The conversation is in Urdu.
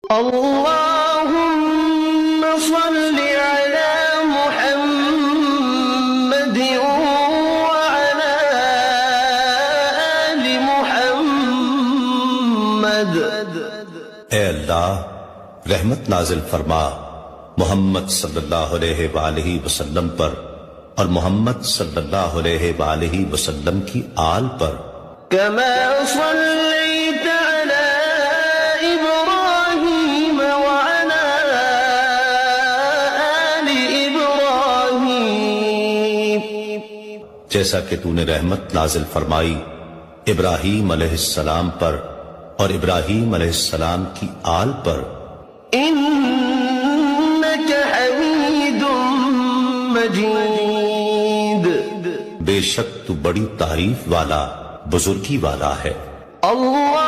اللهم صل على محمد وعلى آل محمد۔ اے اللہ رحمت نازل فرما محمد صلی اللہ علیہ وآلہ وسلم پر اور محمد صلی اللہ علیہ وآلہ وسلم کی آل پر، كما صليت على إبراهيم وعلى آل إبراهيم، جیسا کہ تو نے رحمت نازل فرمائی ابراہیم علیہ السلام پر اور ابراہیم علیہ السلام کی آل پر، إنك حميد مجيد۔ بے شک تو بڑی تعریف والا بزرگی والا ہے۔ اللہ